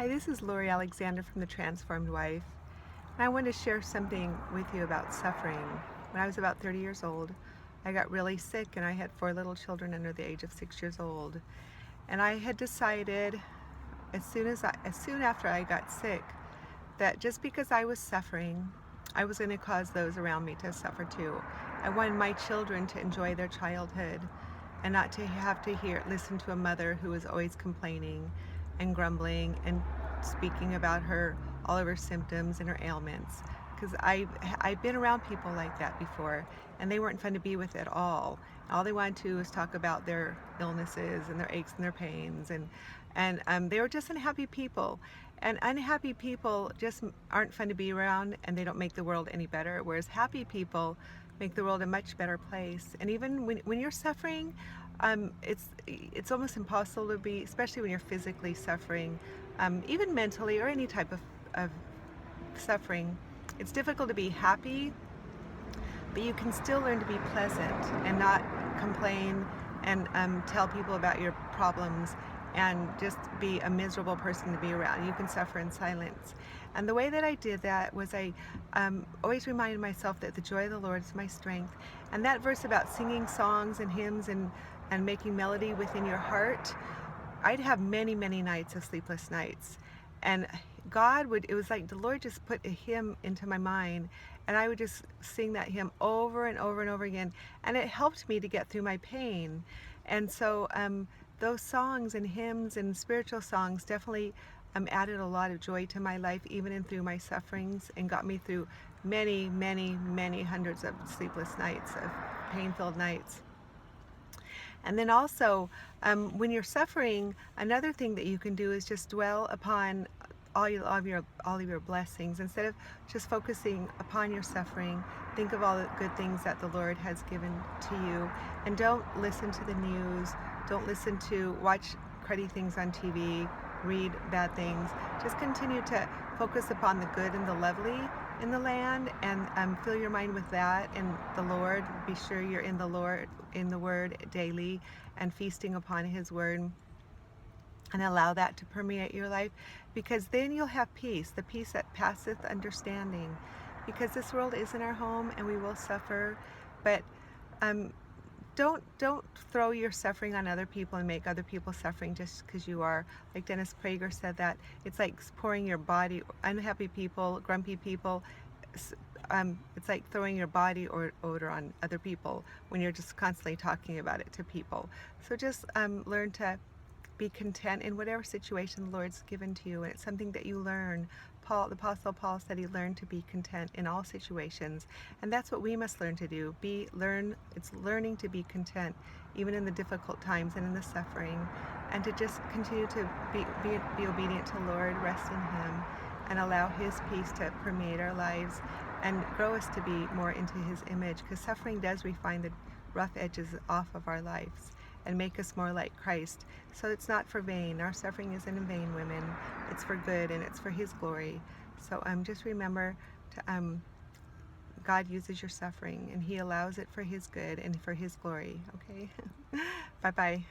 Hi, this is Lori Alexander from The Transformed Wife. And I want to share something with you about suffering. When I was about 30 years old, I got really sick and I had 4 little children under the age of 6 years old. And I had decided as soon after I got sick that just because I was suffering, I was going to cause those around me to suffer too. I wanted my children to enjoy their childhood and not to have to listen to a mother who was always complaining and grumbling and speaking about all of her symptoms and her ailments. Because I've been around people like that before, and they weren't fun to be with at all. All they wanted to do was talk about their illnesses and their aches and their pains, and they were just unhappy people. And unhappy people just aren't fun to be around, and they don't make the world any better. Whereas happy people make the world a much better place. And even when you're suffering, it's almost impossible to be, especially when you're physically suffering, even mentally or any type of suffering. It's difficult to be happy, but you can still learn to be pleasant and not complain and tell people about your problems and just be a miserable person to be around. You can suffer in silence. And the way that I did that was I always reminded myself that the joy of the Lord is my strength. And that verse about singing songs and hymns and making melody within your heart, I'd have many, many nights of sleepless nights. And it was like the Lord just put a hymn into my mind, and I would just sing that hymn over and over and over again. And it helped me to get through my pain. And so those songs and hymns and spiritual songs definitely added a lot of joy to my life, even in through my sufferings, and got me through many, many, many hundreds of sleepless nights, of pain-filled nights. And then also, when you're suffering, another thing that you can do is just dwell upon all of your blessings. Instead of just focusing upon your suffering, think of all the good things that the Lord has given to you. And don't listen to the news. Don't watch cruddy things on TV, read bad things. Just continue to focus upon the good and the lovely in the land, and fill your mind with that and the Lord. Be sure you're in the Word daily and feasting upon His Word, and allow that to permeate your life, because then you'll have peace, the peace that passeth understanding. Because this world isn't our home, and we will suffer, but don't throw your suffering on other people and make other people suffering just because you are. Like Dennis Prager said, that it's like pouring your body, unhappy people, grumpy people, it's like throwing your body odor on other people when you're just constantly talking about it to people. So just learn to be content in whatever situation the Lord's given to you, and it's something that you learn. The Apostle Paul said he learned to be content in all situations, and that's what we must learn to do. It's learning to be content, even in the difficult times and in the suffering, and to just continue to be obedient to the Lord, rest in Him, and allow His peace to permeate our lives and grow us to be more into His image, because suffering does refine the rough edges off of our lives and make us more like Christ. So it's not for vain. Our suffering isn't in vain, women. It's for good, and it's for His glory. So just remember to God uses your suffering, and He allows it for His good and for His glory. Okay? Bye-bye.